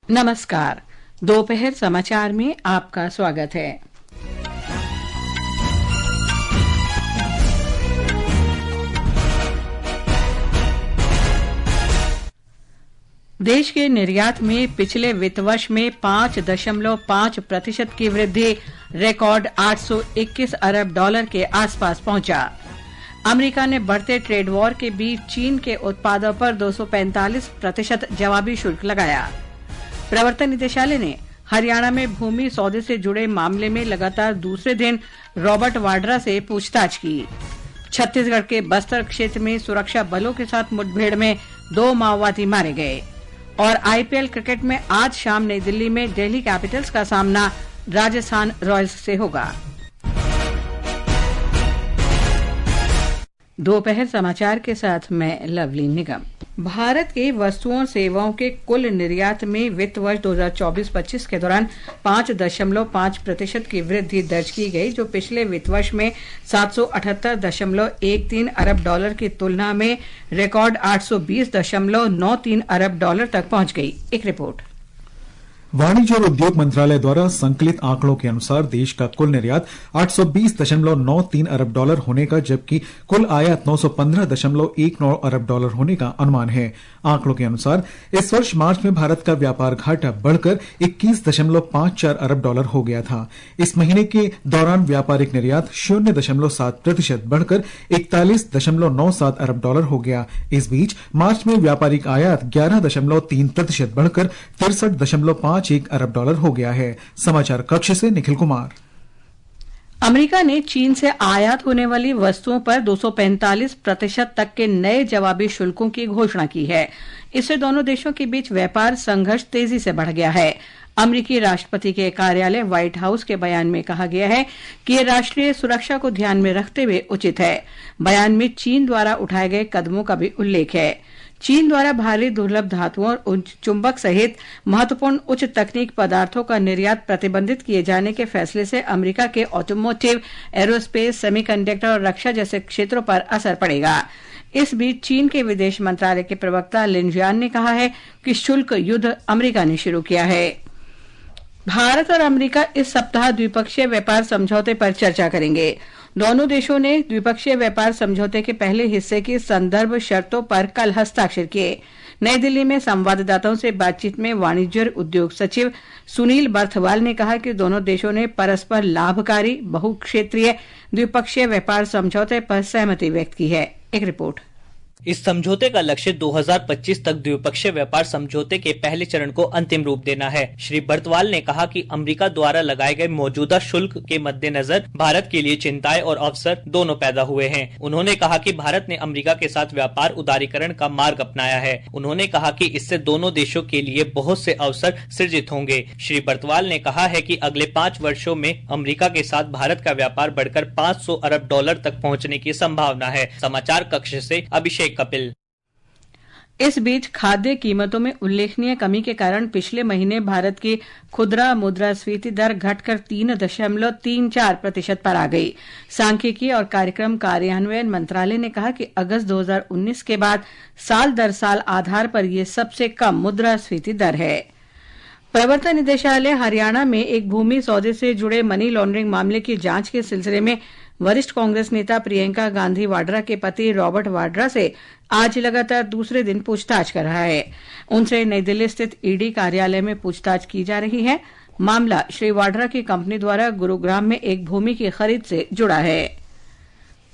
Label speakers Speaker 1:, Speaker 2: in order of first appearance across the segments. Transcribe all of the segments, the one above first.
Speaker 1: नमस्कार। दोपहर समाचार में आपका स्वागत है। देश के निर्यात में पिछले वित्त वर्ष में 5.5% की वृद्धि रिकॉर्ड $821 अरब के आसपास पहुंचा। अमेरिका ने बढ़ते ट्रेड वॉर के बीच चीन के उत्पादों पर 245% जवाबी शुल्क लगाया। प्रवर्तन निदेशालय ने हरियाणा में भूमि सौदे से जुड़े मामले में लगातार दूसरे दिन रॉबर्ट वाड्रा से पूछताछ की। छत्तीसगढ़ के बस्तर क्षेत्र में सुरक्षा बलों के साथ मुठभेड़ में 2 माओवादी मारे गए। और आईपीएल क्रिकेट में आज शाम नई दिल्ली में दिल्ली कैपिटल्स का सामना राजस्थान रॉयल्स से होगा। दोपहर समाचार के साथ मैं लवली निगम। भारत के वस्तुओं और सेवाओं के कुल निर्यात में वित्त वर्ष 2024-25 के दौरान 5.5% की वृद्धि दर्ज की गई, जो पिछले वित्त वर्ष में $778.13 अरब की तुलना में रिकॉर्ड $820.93 अरब तक पहुंच गई। एक रिपोर्ट।
Speaker 2: वाणिज्य और उद्योग मंत्रालय द्वारा संकलित आंकड़ों के अनुसार देश का कुल निर्यात $820.93 अरब होने का, जबकि कुल आयात $915.19 अरब होने का अनुमान है। आंकड़ों के अनुसार इस वर्ष मार्च में भारत का व्यापार घाटा बढ़कर $21.54 अरब हो गया था। इस महीने के दौरान व्यापारिक निर्यात 0.7% बढ़कर $41.97 अरब हो गया। इस बीच मार्च में व्यापारिक आयात 11.3% बढ़कर $63.51 अरब हो गया है। समाचार कक्ष से निखिल कुमार।
Speaker 1: अमेरिका ने चीन से आयात होने वाली वस्तुओं पर 245% तक के नए जवाबी शुल्कों की घोषणा की है। इससे दोनों देशों के बीच व्यापार संघर्ष तेजी से बढ़ गया है। अमेरिकी राष्ट्रपति के कार्यालय व्हाइट हाउस के बयान में कहा गया है कि ये राष्ट्रीय सुरक्षा को ध्यान में रखते हुए उचित है। बयान में चीन द्वारा उठाए गए कदमों का भी उल्लेख है। चीन द्वारा भारी दुर्लभ धातुओं और उच्च चुंबक सहित महत्वपूर्ण उच्च तकनीक पदार्थों का निर्यात प्रतिबंधित किए जाने के फैसले से अमेरिका के ऑटोमोटिव, एरोस्पेस, सेमीकंडक्टर और रक्षा जैसे क्षेत्रों पर असर पड़ेगा। इस बीच चीन के विदेश मंत्रालय के प्रवक्ता लिन जियान ने कहा है कि शुल्क युद्ध अमेरिका ने शुरू किया है। भारत और अमेरिका इस सप्ताह द्विपक्षीय व्यापार समझौते पर चर्चा करेंगे। दोनों देशों ने द्विपक्षीय व्यापार समझौते के पहले हिस्से की संदर्भ शर्तों पर कल हस्ताक्षर किए। नई दिल्ली में संवाददाताओं से बातचीत में वाणिज्य और उद्योग सचिव सुनील बर्थवाल ने कहा कि दोनों देशों ने परस्पर लाभकारी बहुक्षेत्रीय द्विपक्षीय व्यापार समझौते पर सहमति व्यक्त की है। एक रिपोर्ट।
Speaker 3: इस समझौते का लक्ष्य 2025 तक द्विपक्षीय व्यापार समझौते के पहले चरण को अंतिम रूप देना है। श्री बर्थवाल ने कहा कि अमेरिका द्वारा लगाए गए मौजूदा शुल्क के मद्देनजर भारत के लिए चिंताएं और अवसर दोनों पैदा हुए हैं। उन्होंने कहा कि भारत ने अमेरिका के साथ व्यापार उदारीकरण का मार्ग अपनाया है। उन्होंने कहा कि इससे दोनों देशों के लिए बहुत से अवसर सृजित होंगे। श्री बर्थवाल ने कहा है कि अगले 5 वर्षों में अमेरिका के साथ भारत का व्यापार बढ़कर $500 अरब तक पहुँचने की संभावना है। समाचार कक्ष से अभिषेक कपिल।
Speaker 1: इस बीच खाद्य कीमतों में उल्लेखनीय कमी के कारण पिछले महीने भारत की खुदरा मुद्रास्फीति दर घटकर 3.34% पर आ गई। सांख्यिकी और कार्यक्रम कार्यान्वयन मंत्रालय ने कहा कि अगस्त 2019 के बाद साल दर साल आधार पर यह सबसे कम मुद्रास्फीति दर है। प्रवर्तन निदेशालय हरियाणा में एक भूमि सौदे से जुड़े मनी लॉन्ड्रिंग मामले की जांच के सिलसिले में वरिष्ठ कांग्रेस नेता प्रियंका गांधी वाड्रा के पति रॉबर्ट वाड्रा से आज लगातार दूसरे दिन पूछताछ कर रहा है। उनसे नई दिल्ली स्थित ईडी कार्यालय में पूछताछ की जा रही है। मामला श्री वाड्रा की कंपनी द्वारा गुरुग्राम में एक भूमि की खरीद से जुड़ा है।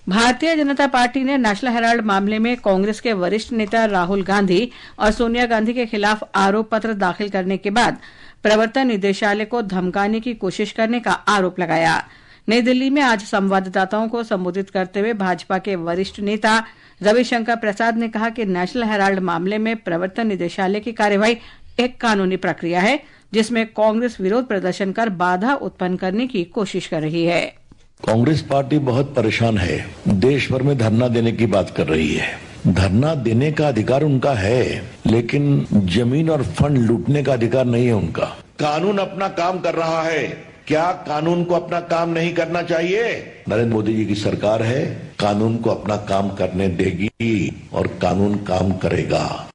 Speaker 1: भारतीय जनता पार्टी ने नेशनल हेराल्ड मामले में कांग्रेस के वरिष्ठ नेता राहुल गांधी और सोनिया गांधी के खिलाफ आरोप पत्र दाखिल करने के बाद प्रवर्तन निदेशालय को धमकाने की कोशिश करने का आरोप लगाया। नई दिल्ली में आज संवाददाताओं को संबोधित करते हुए भाजपा के वरिष्ठ नेता रविशंकर प्रसाद ने कहा कि नेशनल हेराल्ड मामले में प्रवर्तन निदेशालय की कार्यवाही एक कानूनी प्रक्रिया है, जिसमें कांग्रेस विरोध प्रदर्शन कर बाधा उत्पन्न करने की कोशिश कर रही है।
Speaker 4: कांग्रेस पार्टी बहुत परेशान है, देश भर में धरना देने की बात कर रही है। धरना देने का अधिकार उनका है, लेकिन जमीन और फंड लूटने का अधिकार नहीं है उनका। कानून अपना काम कर रहा है, क्या कानून को अपना काम नहीं करना चाहिए? नरेंद्र मोदी जी की सरकार है, कानून को अपना काम करने देगी और कानून काम करेगा।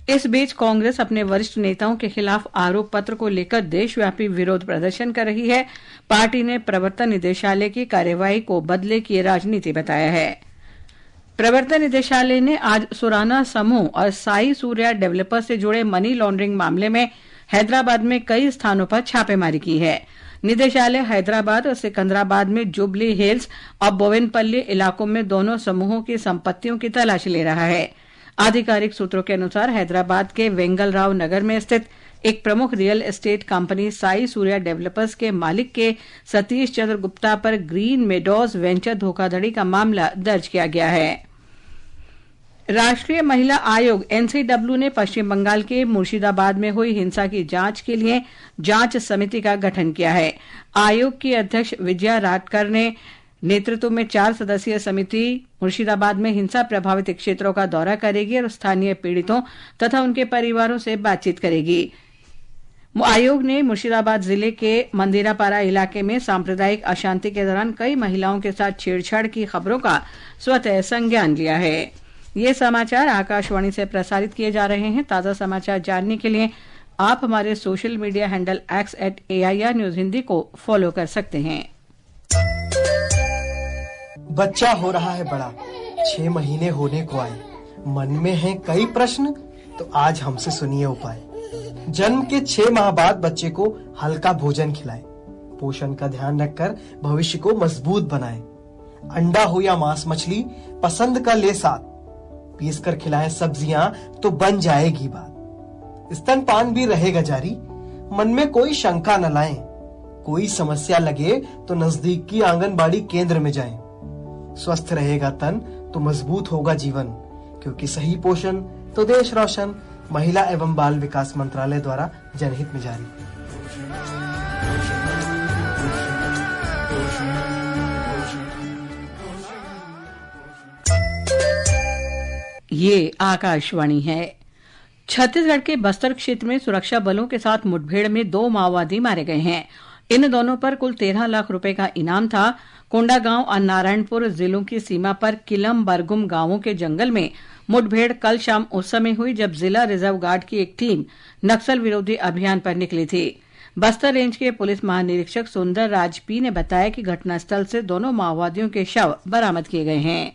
Speaker 1: इस बीच कांग्रेस अपने वरिष्ठ नेताओं के खिलाफ आरोप पत्र को लेकर देशव्यापी विरोध प्रदर्शन कर रही है। पार्टी ने प्रवर्तन निदेशालय की कार्यवाही को बदले की राजनीति बताया है। प्रवर्तन निदेशालय ने आज सुराना समूह और साई सूर्या डेवलपर से जुड़े मनी लॉन्ड्रिंग मामले में हैदराबाद में कई स्थानों पर छापेमारी की है। निदेशालय हैदराबाद और सिकंदराबाद में जुबली हिल्स और बोवेनपल्ली इलाकों में दोनों समूहों की संपत्तियों की तलाशी ले रहा है। आधिकारिक सूत्रों के अनुसार हैदराबाद के वेंगलराव नगर में स्थित एक प्रमुख real estate company Sai Surya developers के मालिक के सतीश चंद्र गुप्ता पर ग्रीन मेडोज वेंचर धोखाधड़ी का मामला दर्ज किया गया है। राष्ट्रीय महिला आयोग एनसीडब्ल्यू ने पश्चिम बंगाल के मुर्शिदाबाद में हुई हिंसा की जांच के लिए जांच समिति का गठन किया है। आयोग की अध्यक्ष विजया राटकर ने नेतृत्व में 4 सदस्यीय समिति मुर्शिदाबाद में हिंसा प्रभावित क्षेत्रों का दौरा करेगी और स्थानीय पीड़ितों तथा उनके परिवारों से बातचीत करेगी। आयोग ने मुर्शिदाबाद जिले के मंदिरापारा इलाके में सांप्रदायिक अशांति के दौरान कई महिलाओं के साथ छेड़छाड़ की खबरों का स्वतः संज्ञान लिया है। ये समाचार आकाशवाणी से प्रसारित किए जा रहे हैं। ताजा समाचार जानने के लिए आप हमारे social media handle @AIR news Hindi को फॉलो कर सकते हैं।
Speaker 5: बच्चा हो रहा है बड़ा, 6 महीने होने को आए, मन में है कई प्रश्न, तो आज हमसे सुनिए उपाय। जन्म के 6 माह बाद बच्चे को हल्का भोजन खिलाएं, पोषण का ध्यान रखकर भविष्य को मजबूत बनाएं। अंडा हो या मांस मछली पसंद का ले साथ, पीस कर खिलाएं सब्जियां तो बन जाएगी बात। स्तनपान भी रहेगा जारी, मन में कोई शंका न लाएं। कोई समस्या लगे तो नजदीक की आंगनबाड़ी केंद्र में जाएं। स्वस्थ रहेगा तन तो मजबूत होगा जीवन, क्योंकि सही पोषण तो देश रोशन। महिला एवं बाल विकास मंत्रालय द्वारा जनहित में जारी।
Speaker 1: ये आकाशवाणी है। छत्तीसगढ़ के बस्तर क्षेत्र में सुरक्षा बलों के साथ मुठभेड़ में 2 माओवादी मारे गए हैं। इन दोनों पर कुल 13 लाख रुपए का इनाम था। कोंडागांव और नारायणपुर जिलों की सीमा पर किलम बरगुम गांवों के जंगल में मुठभेड़ कल शाम उस समय हुई जब जिला रिजर्व गार्ड की एक टीम नक्सल विरोधी अभियान पर निकली थी। बस्तर रेंज के पुलिस महानिरीक्षक सुंदर राज पी ने बताया कि घटनास्थल से दोनों माओवादियों के शव बरामद किए गए हैं।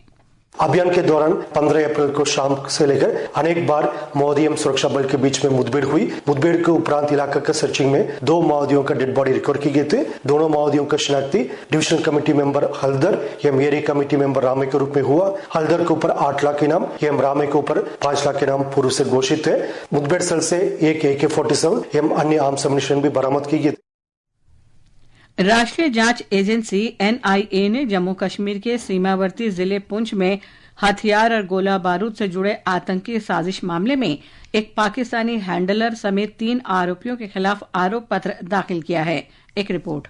Speaker 6: अभियान के दौरान 15 अप्रैल को शाम से लेकर अनेक बार माओवादी एवं सुरक्षा बल के बीच में मुठभेड़ हुई। मुठभेड़ के उपरांत इलाका का सर्चिंग में 2 माओवादियों का डेड बॉडी रिकवर की गई थे। दोनों माओवादियों का शिनाख्ती डिविजनल कमेटी मेंबर हल्दर एवं एरिया कमेटी मेंबर रामे के रूप में हुआ। हल्दर के ऊपर 8 लाख इनाम एवं रामे के ऊपर 5 लाख इनाम पूर्व से घोषित है। मुठभेड़ स्थल से एक AK-47 एवं अन्य आर्म्स एम्युनिशन भी बरामद की गई।
Speaker 1: राष्ट्रीय जांच एजेंसी NIA ने जम्मू कश्मीर के सीमावर्ती जिले पुंछ में हथियार और गोला बारूद से जुड़े आतंकी साजिश मामले में एक पाकिस्तानी हैंडलर समेत 3 आरोपियों के खिलाफ आरोप पत्र दाखिल किया है। एक रिपोर्ट।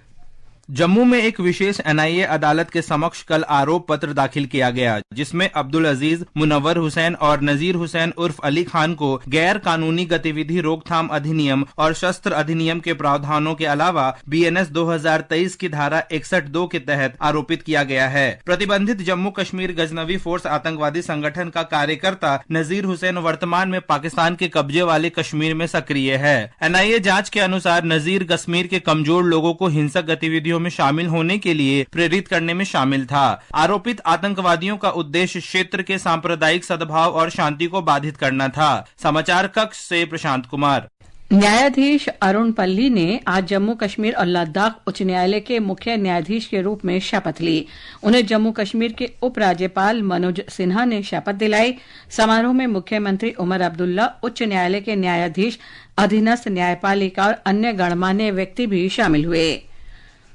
Speaker 7: जम्मू में एक विशेष NIA अदालत के समक्ष कल आरोप पत्र दाखिल किया गया, जिसमें अब्दुल अजीज, मुनव्वर हुसैन और नजीर हुसैन उर्फ अली खान को गैर कानूनी गतिविधि रोकथाम अधिनियम और शस्त्र अधिनियम के प्रावधानों के अलावा BNS 2023 की धारा 61(2) के तहत आरोपित किया गया है। प्रतिबंधित जम्मू कश्मीर गजनवी फोर्स आतंकवादी संगठन का कार्यकर्ता नजीर हुसैन वर्तमान में पाकिस्तान के कब्जे वाले कश्मीर में सक्रिय है। NIA जाँच के अनुसार नजीर कश्मीर के कमजोर लोगों को हिंसक गतिविधियों में शामिल होने के लिए प्रेरित करने में शामिल था। आरोपित आतंकवादियों का उद्देश्य क्षेत्र के सांप्रदायिक सद्भाव और शांति को बाधित करना था। समाचार कक्ष से प्रशांत कुमार।
Speaker 1: न्यायाधीश अरुण पल्ली ने आज जम्मू कश्मीर और लद्दाख उच्च न्यायालय के मुख्य न्यायाधीश के रूप में शपथ ली। उन्हें जम्मू कश्मीर के उपराज्यपाल मनोज सिन्हा ने शपथ दिलाई। समारोह में मुख्यमंत्री उमर अब्दुल्ला, उच्च न्यायालय के न्यायाधीश, अधीनस्थ न्यायपालिका और अन्य गणमान्य व्यक्ति भी शामिल हुए।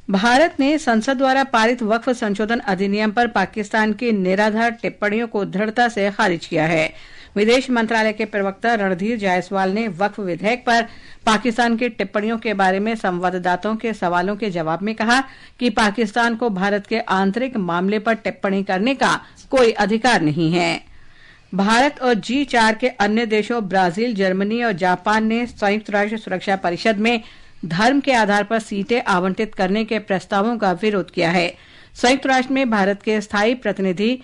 Speaker 1: भारत ने संसद द्वारा पारित वक्फ संशोधन अधिनियम पर पाकिस्तान की निराधार टिप्पणियों को दृढ़ता से खारिज किया है। विदेश मंत्रालय के प्रवक्ता रणधीर जायसवाल ने वक्फ विधेयक पर पाकिस्तान की टिप्पणियों के बारे में संवाददाताओं के सवालों के जवाब में कहा कि पाकिस्तान को भारत के आंतरिक मामले पर टिप्पणी करने का कोई अधिकार नहीं है। भारत और G4 के अन्य देशों ब्राजील, जर्मनी और जापान ने संयुक्त राष्ट्र सुरक्षा परिषद में धर्म के आधार पर सीटें आवंटित करने के प्रस्तावों का विरोध किया है। संयुक्त राष्ट्र में भारत के स्थायी प्रतिनिधि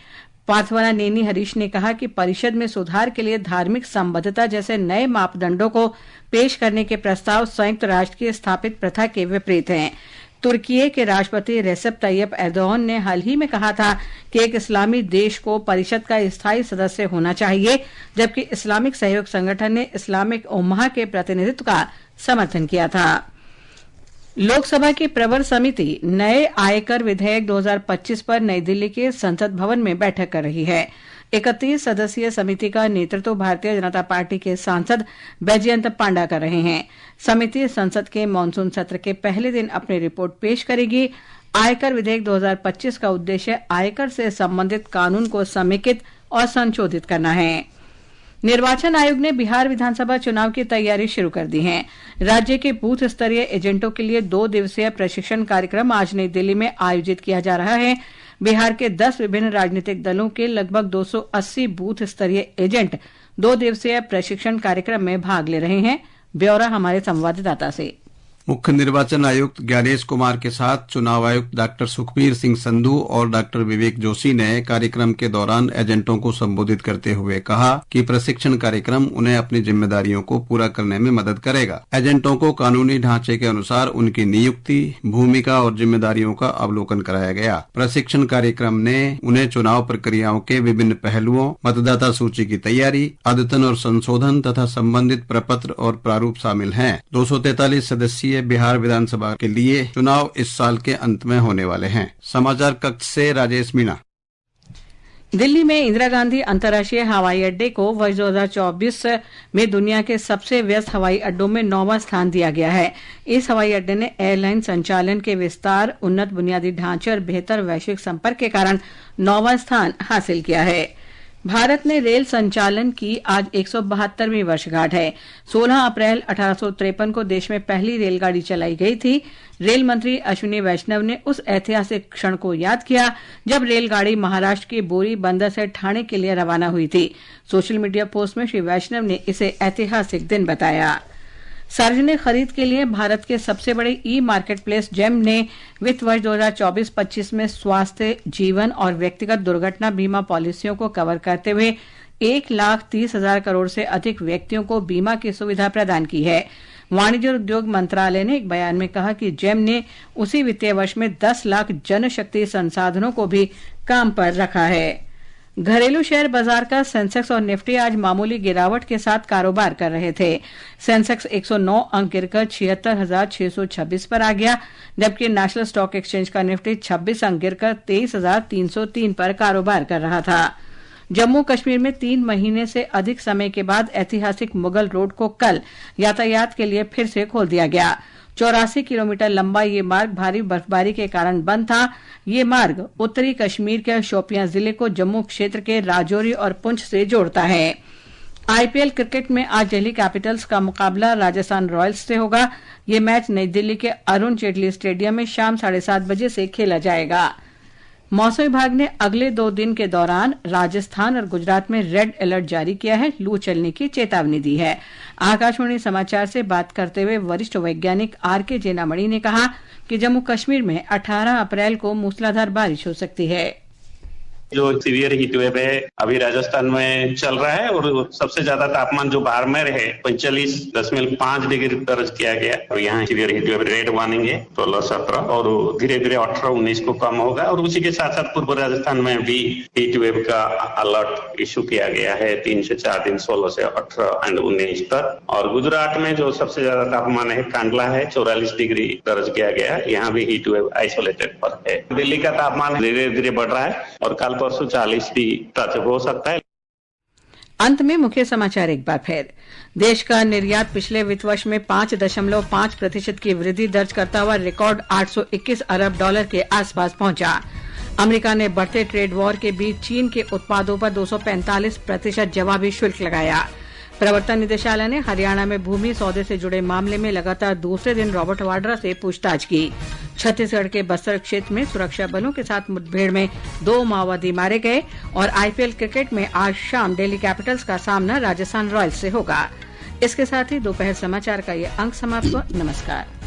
Speaker 1: पाथवाना नेनी हरीश ने कहा कि परिषद में सुधार के लिए धार्मिक संबद्धता जैसे नए मापदंडों को पेश करने के प्रस्ताव संयुक्त राष्ट्र की स्थापित प्रथा के विपरीत हैं। तुर्की के राष्ट्रपति रेसेप तैयब एर्दोगान ने हाल ही में कहा था कि एक इस्लामी देश को परिषद का स्थायी सदस्य होना चाहिए, जबकि इस्लामिक सहयोग संगठन ने इस्लामिक उम्मा के प्रतिनिधित्व का समर्थन किया था। लोकसभा की प्रवर समिति नए आयकर विधेयक 2025 पर नई दिल्ली के संसद भवन में बैठक कर रही है। 31 सदस्यीय समिति का नेतृत्व भारतीय जनता पार्टी के सांसद बैजयंत पांडा कर रहे हैं। समिति संसद के मानसून सत्र के पहले दिन अपनी रिपोर्ट पेश करेगी। आयकर विधेयक 2025 का उद्देश्य आयकर से संबंधित कानून को समेकित और संशोधित करना है। निर्वाचन आयोग ने बिहार विधानसभा चुनाव की तैयारी शुरू कर दी है। राज्य के बूथ स्तरीय एजेंटों के लिए 2 दिवसीय प्रशिक्षण कार्यक्रम आज नई दिल्ली में आयोजित किया जा रहा है। बिहार के 10 विभिन्न राजनीतिक दलों के लगभग 280 बूथ स्तरीय एजेंट 2 दिवसीय प्रशिक्षण कार्यक्रम में भाग ले रहे हैं। ब्यौरा हमारे संवाददाता से।
Speaker 8: मुख्य निर्वाचन आयुक्त ज्ञानेश कुमार के साथ चुनाव आयुक्त डॉक्टर सुखबीर सिंह संधू और डॉक्टर विवेक जोशी ने कार्यक्रम के दौरान एजेंटों को संबोधित करते हुए कहा कि प्रशिक्षण कार्यक्रम उन्हें अपनी जिम्मेदारियों को पूरा करने में मदद करेगा। एजेंटों को कानूनी ढांचे के अनुसार उनकी नियुक्ति, भूमिका और जिम्मेदारियों का अवलोकन कराया गया। प्रशिक्षण कार्यक्रम ने उन्हें चुनाव प्रक्रियाओं के विभिन्न पहलुओं, मतदाता सूची की तैयारी, अद्यतन और संशोधन तथा संबंधित प्रपत्र और प्रारूप शामिल हैं। 243 सदस्यीय बिहार विधानसभा के लिए चुनाव इस साल के अंत में होने वाले हैं। समाचार कक्ष से राजेश मीणा।
Speaker 1: दिल्ली में इंदिरा गांधी अंतर्राष्ट्रीय हवाई अड्डे को वर्ष 2024 में दुनिया के सबसे व्यस्त हवाई अड्डों में 9वां स्थान दिया गया है। इस हवाई अड्डे ने एयरलाइन संचालन के विस्तार, उन्नत बुनियादी ढांचे और बेहतर वैश्विक संपर्क के कारण 9वां स्थान हासिल किया है। भारत में रेल संचालन की आज 172वीं वर्षगांठ है। 16 अप्रैल 1853 को देश में पहली रेलगाड़ी चलाई गई थी। रेल मंत्री अश्विनी वैष्णव ने उस ऐतिहासिक क्षण को याद किया जब रेलगाड़ी महाराष्ट्र के बोरी बंदर से ठाणे के लिए रवाना हुई थी। सोशल मीडिया पोस्ट में श्री वैष्णव ने इसे ऐतिहासिक दिन बताया। सार्वजनिक खरीद के लिए भारत के सबसे बड़े ई मार्केट प्लेस जेम ने वित्त वर्ष 2024-25 में स्वास्थ्य, जीवन और व्यक्तिगत दुर्घटना बीमा पॉलिसियों को कवर करते हुए 1,30,000 करोड़ से अधिक व्यक्तियों को बीमा की सुविधा प्रदान की है। वाणिज्य और उद्योग मंत्रालय ने एक बयान में कहा कि जेम ने उसी वित्तीय वर्ष में 10 लाख जनशक्ति संसाधनों को भी काम पर रखा है। घरेलू शेयर बाजार का सेंसेक्स और निफ्टी आज मामूली गिरावट के साथ कारोबार कर रहे थे। सेंसेक्स 109 अंक गिरकर 76,626 पर आ गया, जबकि नेशनल स्टॉक एक्सचेंज का निफ्टी 26 अंक गिरकर 23,303 पर कारोबार कर रहा था। जम्मू कश्मीर में 3 महीने से अधिक समय के बाद ऐतिहासिक मुगल रोड को कल यातायात के लिए फिर से खोल दिया गया। 84 किलोमीटर लंबा ये मार्ग भारी बर्फबारी के कारण बंद था। ये मार्ग उत्तरी कश्मीर के शोपियां जिले को जम्मू क्षेत्र के राजौरी और पुंछ से जोड़ता है। आईपीएल क्रिकेट में आज दिल्ली कैपिटल्स का मुकाबला राजस्थान रॉयल्स से होगा। ये मैच नई दिल्ली के अरुण जेटली स्टेडियम में शाम 7:30 बजे से खेला जाएगा। मौसम विभाग ने अगले 2 दिन के दौरान राजस्थान और गुजरात में रेड अलर्ट जारी किया है। लू चलने की चेतावनी दी है। आकाशवाणी समाचार से बात करते हुए वरिष्ठ वैज्ञानिक आरके जेनामणि ने कहा कि जम्मू कश्मीर में 18 अप्रैल को मूसलाधार बारिश हो सकती है।
Speaker 9: जो सीवियर हीट वेव है अभी राजस्थान में चल रहा है और सबसे ज्यादा तापमान जो बाड़मेर है 45.5 डिग्री दर्ज किया गया और यहाँ severe heat wave red warning है 16-17 और धीरे धीरे 18-19 को कम होगा और उसी के साथ साथ पूर्व राजस्थान में भी हीट वेव का अलर्ट इशू किया गया है 3 से 4 दिन 16 से 18 एंड 19 तक। और गुजरात में जो सबसे ज्यादा तापमान है कांडला है 44 डिग्री दर्ज किया गया, यहाँ भी हीट वेव आइसोलेटेड पर है। दिल्ली का तापमान धीरे धीरे बढ़ रहा है और कल परसों 40 भी टच हो सकता है।
Speaker 1: अंत में मुख्य समाचार एक बार फिर। देश का निर्यात पिछले वित्त वर्ष में 5.5% की वृद्धि दर्ज करता हुआ रिकॉर्ड $821 अरब के आसपास पहुंचा। अमेरिका ने बढ़ते ट्रेड वॉर के बीच चीन के उत्पादों पर 245% जवाबी शुल्क लगाया। प्रवर्तन निदेशालय ने हरियाणा में भूमि सौदे से जुड़े मामले में लगातार दूसरे दिन रॉबर्ट वाड्रा से पूछताछ की। छत्तीसगढ़ के बस्तर क्षेत्र में सुरक्षा बलों के साथ मुठभेड़ में 2 माओवादी मारे गए और आईपीएल क्रिकेट में आज शाम दिल्ली कैपिटल्स का सामना राजस्थान रॉयल्स से होगा। इसके साथ ही दोपहर समाचार का ये अंक समाप्त हुआ। नमस्कार।